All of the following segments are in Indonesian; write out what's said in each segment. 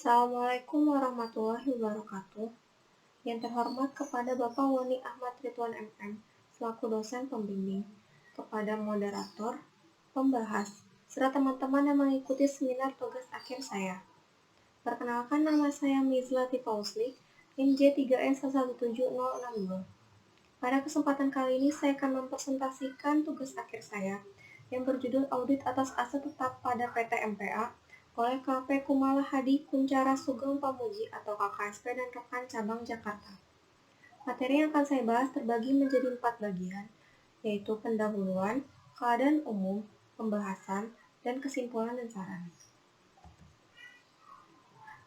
Assalamualaikum warahmatullahi wabarakatuh. Yang terhormat kepada Bapak Woni Ahmad Ridwan MM, selaku dosen pembimbing, kepada moderator, pembahas, serta teman-teman yang mengikuti seminar tugas akhir saya. Perkenalkan, nama saya Mizla Tifausli, NIM J3E117062. Pada kesempatan kali ini saya akan mempresentasikan tugas akhir saya yang berjudul Audit atas Aset Tetap pada PT MPA oleh KP Kumala Hadi Kuncara Sugeng Pamuji atau KKSP dan rekan cabang Jakarta. Materi yang akan saya bahas terbagi menjadi 4 bagian, yaitu pendahuluan, keadaan umum, pembahasan, dan kesimpulan dan saran.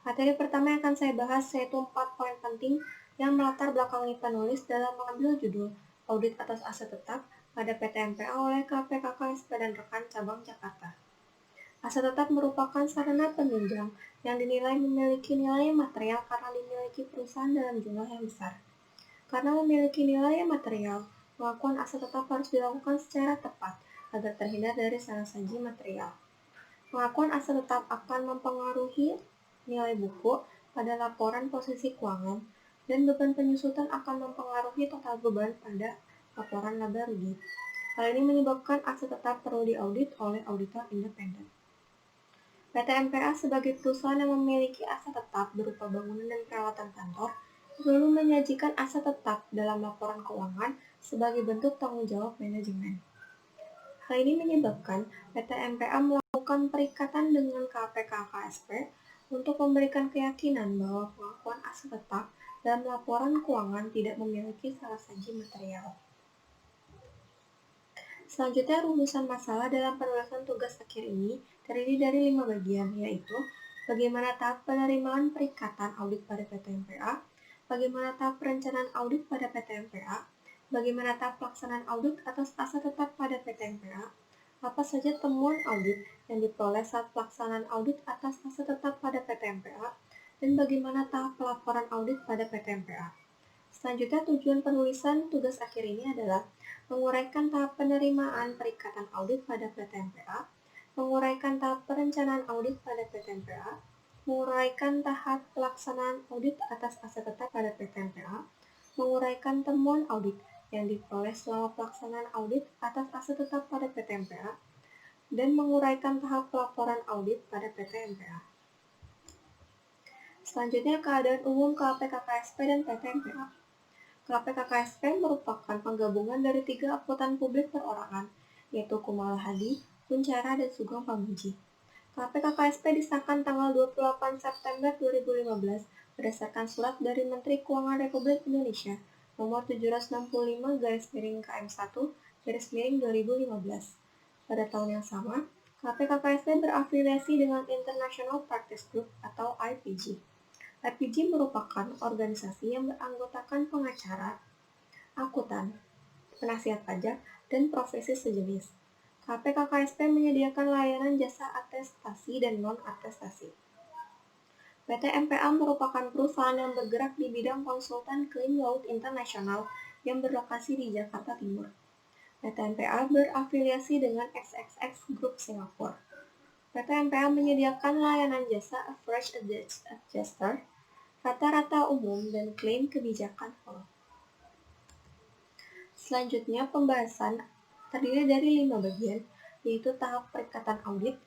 Materi pertama yang akan saya bahas yaitu 4 poin penting yang melatar belakangi penulis dalam mengambil judul Audit atas Aset Tetap pada PT MPA oleh KP KKSP dan rekan cabang Jakarta. Aset tetap merupakan sarana penunjang yang dinilai memiliki nilai material karena dimiliki perusahaan dalam jumlah yang besar. Karena memiliki nilai material, pengakuan aset tetap harus dilakukan secara tepat agar terhindar dari salah saji material. Pengakuan aset tetap akan mempengaruhi nilai buku pada laporan posisi keuangan, dan beban penyusutan akan mempengaruhi total beban pada laporan laba rugi. Hal ini menyebabkan aset tetap perlu diaudit oleh auditor independen. PT MPA sebagai perusahaan yang memiliki aset tetap berupa bangunan dan peralatan kantor, perlu menyajikan aset tetap dalam laporan keuangan sebagai bentuk tanggung jawab manajemen. Hal ini menyebabkan PT MPA melakukan perikatan dengan KPKKSP untuk memberikan keyakinan bahwa pengakuan aset tetap dalam laporan keuangan tidak memiliki salah saji material. Selanjutnya, rumusan masalah dalam penulisan tugas akhir ini terdiri dari 5 bagian, yaitu bagaimana tahap penerimaan perikatan audit pada PT MPA, bagaimana tahap perencanaan audit pada PT MPA, bagaimana tahap pelaksanaan audit atas aset tetap pada PT MPA, apa saja temuan audit yang diperoleh saat pelaksanaan audit atas aset tetap pada PT MPA, dan bagaimana tahap pelaporan audit pada PT MPA. Selanjutnya, tujuan penulisan tugas akhir ini adalah menguraikan tahap penerimaan perikatan audit pada PT MPA, menguraikan tahap perencanaan audit pada PT MPA, menguraikan tahap pelaksanaan audit atas aset tetap pada PT MPA, menguraikan temuan audit yang diperoleh selama pelaksanaan audit atas aset tetap pada PT MPA, dan menguraikan tahap pelaporan audit pada PT MPA. Selanjutnya, keadaan umum KPKKSP dan PT MPA. KPKKSP merupakan penggabungan dari 3 akuntan publik perorangan, yaitu Kumala Hadi, Kuncara, dan Sugeng Pamuji. KPKKSP disahkan tanggal 28 September 2015 berdasarkan surat dari Menteri Keuangan Republik Indonesia nomor 765/KM1/2015. Pada tahun yang sama, KPKKSP berafiliasi dengan International Practice Group atau IPG. IPG merupakan organisasi yang beranggotakan pengacara, akuntan, penasihat pajak, dan profesi sejenis. KPKKSP menyediakan layanan jasa atestasi dan non-atestasi. PT MPA merupakan perusahaan yang bergerak di bidang konsultan Clean Laut International yang berlokasi di Jakarta Timur. PT MPA berafiliasi dengan XXX Group Singapura. PT MPA menyediakan layanan jasa Average Adjuster, rata-rata umum, dan klaim kebijakan whole. Selanjutnya, pembahasan terdiri dari 5 bagian, yaitu tahap perikatan audit,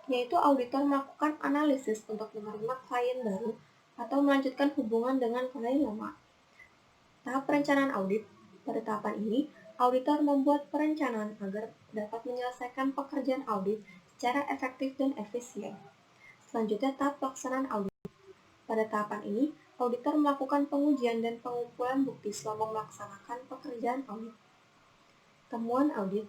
yaitu auditor melakukan analisis untuk menerima klien baru atau melanjutkan hubungan dengan klien lama. Tahap perencanaan audit, pada tahapan ini, auditor membuat perencanaan agar dapat menyelesaikan pekerjaan audit secara efektif dan efisien. Selanjutnya, tahap pelaksanaan audit. Pada tahapan ini, auditor melakukan pengujian dan pengumpulan bukti selama melaksanakan pekerjaan audit. Temuan audit,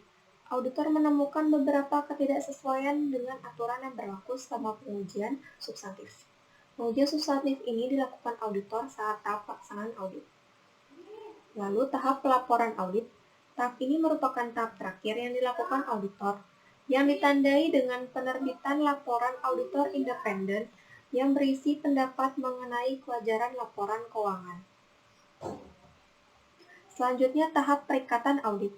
auditor menemukan beberapa ketidaksesuaian dengan aturan yang berlaku selama pengujian substantif. Pengujian substantif ini dilakukan auditor saat tahap pelaksanaan audit. Lalu tahap pelaporan audit, tahap ini merupakan tahap terakhir yang dilakukan auditor, yang ditandai dengan penerbitan laporan auditor independen yang berisi pendapat mengenai kewajaran laporan keuangan. Selanjutnya, tahap perikatan audit.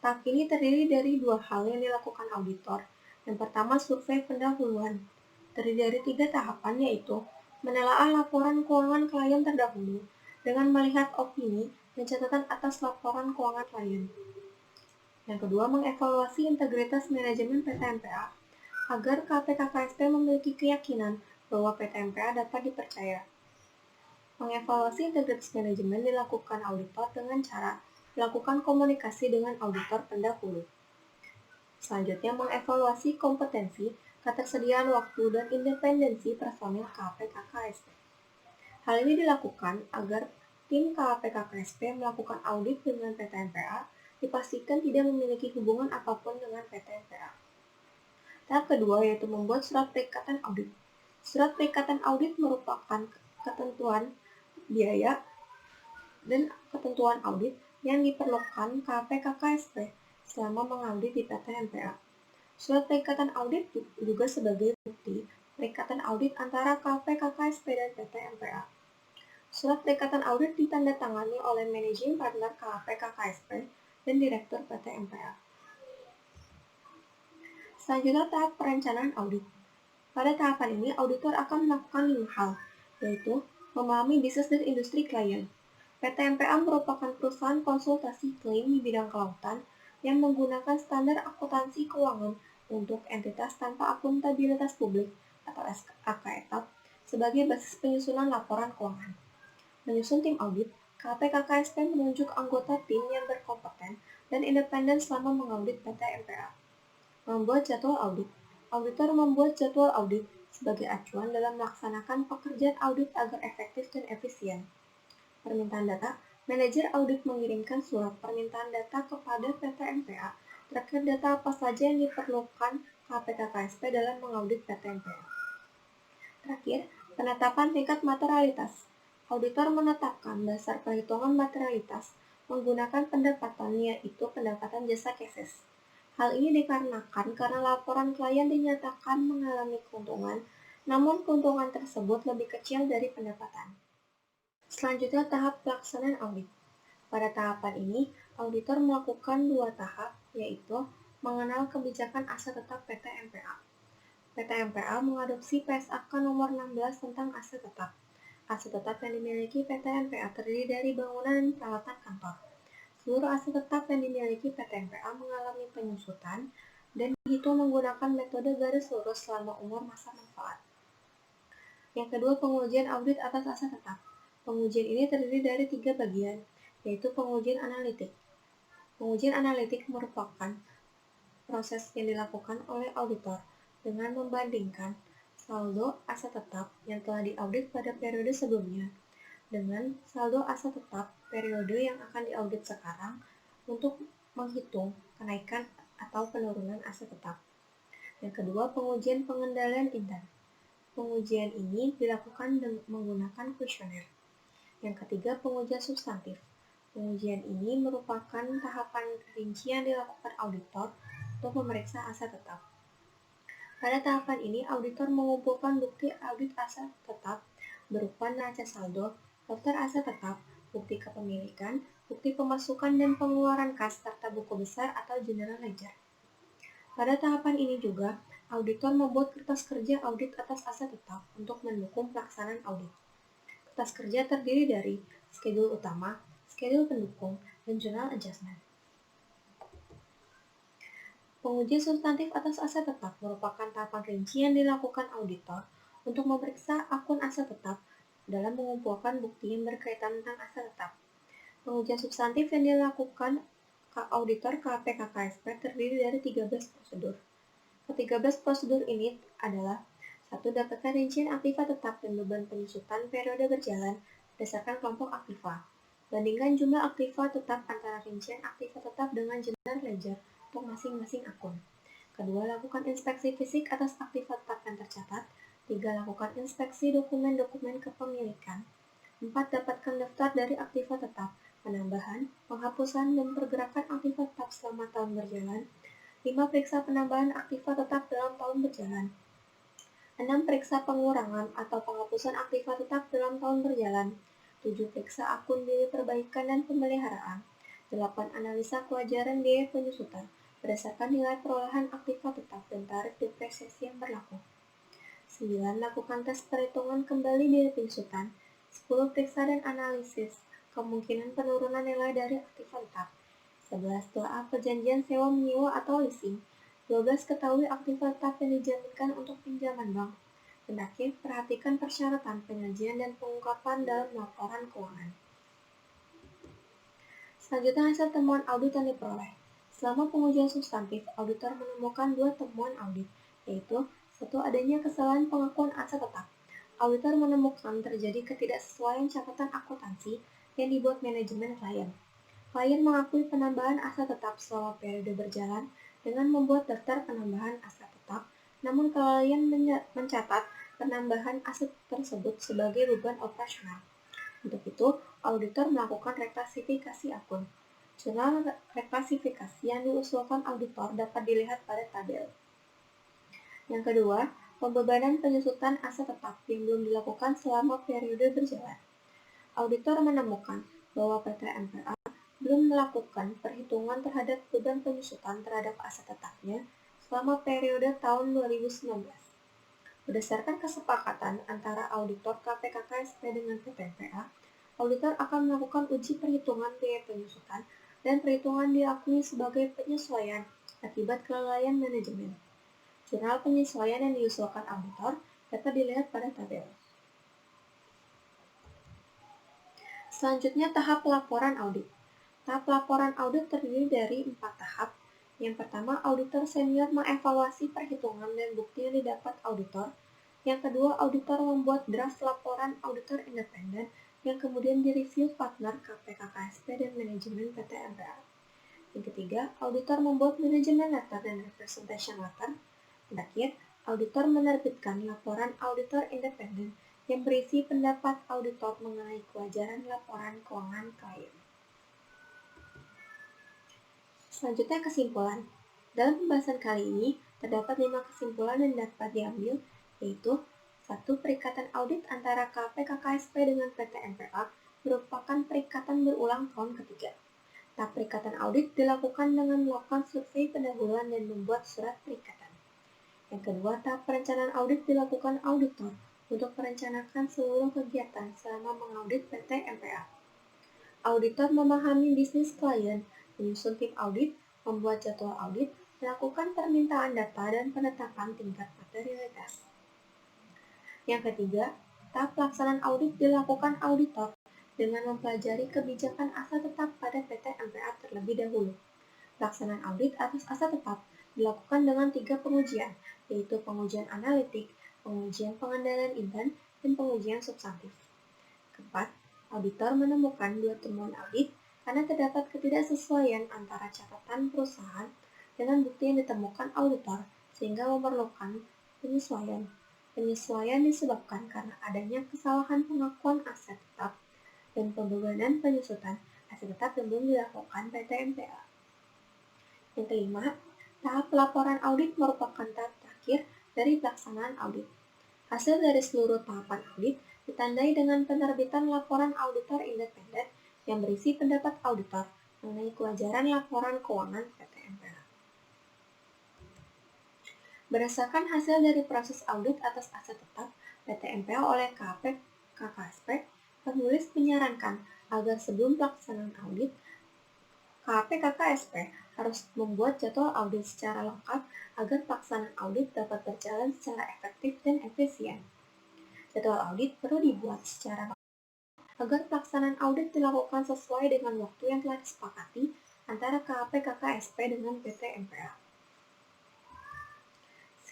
Tahap ini terdiri dari 2 hal yang dilakukan auditor. Yang pertama, survei pendahuluan. Terdiri dari 3 tahapan, yaitu menelaah laporan keuangan klien terdahulu dengan melihat opini dan catatan atas laporan keuangan klien. Yang kedua, mengevaluasi integritas manajemen PT MPA agar KPKKSP memiliki keyakinan bahwa PT MPA dapat dipercaya. Mengevaluasi integritas manajemen dilakukan auditor dengan cara melakukan komunikasi dengan auditor pendahulu. Selanjutnya, mengevaluasi kompetensi, ketersediaan waktu, dan independensi personil KPKKSP. Hal ini dilakukan agar tim KPKKSP melakukan audit dengan PT MPA dipastikan tidak memiliki hubungan apapun dengan PT MPA. Tahap kedua yaitu membuat surat perikatan audit. Surat perikatan audit merupakan ketentuan biaya dan ketentuan audit yang diperlukan KPKKSP selama mengaudit di PT MPA. Surat perikatan audit juga sebagai bukti perikatan audit antara KPKKSP dan PT MPA. Surat perikatan audit ditandatangani oleh Managing Partner KPKKSP dan Direktur PT MPA. Selanjutnya tahap perencanaan audit. Pada tahapan ini, auditor akan melakukan 5 hal, yaitu memahami bisnis dan industri klien. PT MPA merupakan perusahaan konsultasi klaim di bidang kelautan yang menggunakan standar akuntansi keuangan untuk entitas tanpa akuntabilitas publik atau AKETAP sebagai basis penyusunan laporan keuangan. Menyusun tim audit, KPKKSP menunjuk anggota tim yang berkompeten dan independen selama mengaudit PT MPA. Membuat jadwal audit. Auditor membuat jadwal audit sebagai acuan dalam melaksanakan pekerjaan audit agar efektif dan efisien. Permintaan data. Manajer audit mengirimkan surat permintaan data kepada PT MPA terkait data apa saja yang diperlukan KPKKSP dalam mengaudit PT MPA. Terakhir, penetapan tingkat materialitas. Auditor menetapkan dasar perhitungan materialitas menggunakan pendapatan, yaitu pendapatan jasa cases. Hal ini dikarenakan karena laporan klien dinyatakan mengalami keuntungan, namun keuntungan tersebut lebih kecil dari pendapatan. Selanjutnya tahap pelaksanaan audit. Pada tahapan ini, auditor melakukan 2 tahap, yaitu mengenal kebijakan aset tetap PT MPA. PT MPA mengadopsi PSAK nomor 16 tentang aset tetap. Aset tetap yang dimiliki PT MPA terdiri dari bangunan dan peralatan kantor. Seluruh aset tetap yang dimiliki PT MPA mengalami penyusutan dan dihitung menggunakan metode garis lurus selama umur masa manfaat. Yang kedua, pengujian audit atas aset tetap. Pengujian ini terdiri dari 3 bagian, yaitu pengujian analitik. Pengujian analitik merupakan proses yang dilakukan oleh auditor dengan membandingkan saldo aset tetap yang telah diaudit pada periode sebelumnya dengan saldo aset tetap periode yang akan diaudit sekarang untuk menghitung kenaikan atau penurunan aset tetap. Yang kedua, pengujian pengendalian intern. Pengujian ini dilakukan menggunakan kuesioner. Yang ketiga, pengujian substantif. Pengujian ini merupakan tahapan rinci yang dilakukan auditor untuk memeriksa aset tetap. Pada tahapan ini, auditor mengumpulkan bukti audit aset tetap berupa neraca saldo, daftar aset tetap, bukti kepemilikan, bukti pemasukan dan pengeluaran kas, serta buku besar atau general ledger. Pada tahapan ini juga, auditor membuat kertas kerja audit atas aset tetap untuk mendukung pelaksanaan audit. Kertas kerja terdiri dari schedule utama, schedule pendukung, dan journal adjustment. Pengujian substantif atas aset tetap merupakan tahapan rinci yang dilakukan auditor untuk memeriksa akun aset tetap dalam mengumpulkan bukti yang berkaitan tentang aset tetap. Pengujian substantif yang dilakukan auditor KPKKSP terdiri dari 13 prosedur. Ke-13 prosedur ini adalah 1. Dapatkan rincian aktiva tetap dan beban penyusutan periode berjalan berdasarkan kelompok aktiva. Bandingkan jumlah aktiva tetap antara rincian aktiva tetap dengan general ledger untuk masing-masing akun. Kedua, lakukan inspeksi fisik atas aktiva tetap yang tercatat. 3. Lakukan inspeksi dokumen-dokumen kepemilikan. 4. Dapatkan daftar dari aktiva tetap, penambahan, penghapusan, dan pergerakan aktiva tetap selama tahun berjalan. 5. Periksa penambahan aktiva tetap dalam tahun berjalan. 6. Periksa pengurangan atau penghapusan aktiva tetap dalam tahun berjalan. 7. Periksa akun biaya perbaikan dan pemeliharaan. 8. Analisa kewajaran biaya penyusutan berdasarkan nilai perolehan aktiva tetap dan tarif depresiasi yang berlaku. 9. Lakukan tes perhitungan kembali biaya penjusutan. 10. Periksa dan analisis kemungkinan penurunan nilai dari aktiva tetap. 11. Telah perjanjian sewa menyewa atau leasing. 12. Ketahui aktiva tetap yang dijaminkan untuk pinjaman bank. Terakhir, perhatikan persyaratan penyajian dan pengungkapan dalam laporan keuangan. Selanjutnya hasil temuan audit yang diperoleh. Selama pengujian substantif, auditor menemukan 2 temuan audit, yaitu 1. Adanya kesalahan pengakuan aset tetap. Auditor menemukan terjadi ketidaksesuaian catatan akuntansi yang dibuat manajemen klien. Klien mengakui penambahan aset tetap selama periode berjalan dengan membuat daftar penambahan aset tetap, namun klien mencatat penambahan aset tersebut sebagai beban operasional. Untuk itu, auditor melakukan reklasifikasi akun. Jurnal reklasifikasi yang diusulkan auditor dapat dilihat pada tabel. Yang kedua, pembebanan penyusutan aset tetap yang belum dilakukan selama periode berjalan. Auditor menemukan bahwa PT MPA belum melakukan perhitungan terhadap beban penyusutan terhadap aset tetapnya selama periode tahun 2019. Berdasarkan kesepakatan antara auditor KPKKSP dengan PT MPA, auditor akan melakukan uji perhitungan biaya penyusutan dan perhitungan diakui sebagai penyesuaian akibat kelalaian manajemen. Jurnal penyesuaian yang diusulkan auditor dapat dilihat pada tabel. Selanjutnya, tahap laporan audit. Tahap laporan audit terdiri dari 4 tahap. Yang pertama, auditor senior mengevaluasi perhitungan dan bukti yang didapat auditor. Yang kedua, auditor membuat draft laporan auditor independen yang kemudian direview partner KPKKSP dan manajemen PT MPA. Yang ketiga, auditor membuat manajemen letter dan representation letter. Terakhir, auditor menerbitkan laporan auditor independen yang berisi pendapat auditor mengenai kewajaran laporan keuangan klien. Selanjutnya, kesimpulan. Dalam pembahasan kali ini, terdapat 5 kesimpulan yang dapat diambil, yaitu 1. Perikatan audit antara KPKKSP dengan PT MPA merupakan perikatan berulang tahun ketiga. Tahap perikatan audit dilakukan dengan melakukan survei pendahuluan dan membuat surat perikatan. Yang kedua, tahap perencanaan audit dilakukan auditor untuk merencanakan seluruh kegiatan selama mengaudit PT MPA. Auditor memahami bisnis klien, menyusun tim audit, membuat jadwal audit, melakukan permintaan data dan penetapan tingkat materialitas. Yang ketiga, tahap pelaksanaan audit dilakukan auditor dengan mempelajari kebijakan aset tetap pada PT MPA terlebih dahulu. Pelaksanaan audit atas aset tetap dilakukan dengan 3 pengujian, yaitu pengujian analitik, pengujian pengendalian intern, dan pengujian substantif. Keempat, auditor menemukan 2 temuan audit karena terdapat ketidaksesuaian antara catatan perusahaan dengan bukti yang ditemukan auditor, sehingga memerlukan penyesuaian. Penyesuaian disebabkan karena adanya kesalahan pengakuan aset tetap dan pembebanan penyusutan aset tetap yang belum dilakukan PT MPA. Yang kelima, tahap pelaporan audit merupakan tahap terakhir dari pelaksanaan audit. Hasil dari seluruh tahapan audit ditandai dengan penerbitan laporan auditor independen yang berisi pendapat auditor mengenai kewajaran laporan keuangan PT MPA. Berdasarkan hasil dari proses audit atas aset tetap PT MPA oleh KPKKSP, penulis menyarankan agar sebelum pelaksanaan audit, KPKKSP harus membuat jadwal audit secara lengkap agar pelaksanaan audit dapat berjalan secara efektif dan efisien. Jadwal audit perlu dibuat secara lengkap agar pelaksanaan audit dilakukan sesuai dengan waktu yang telah disepakati antara KPKKSP dengan PT MPA.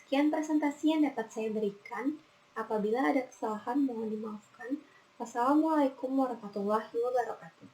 Sekian presentasi yang dapat saya berikan. Apabila ada kesalahan mohon dimaafkan. Wassalamualaikum warahmatullahi wabarakatuh.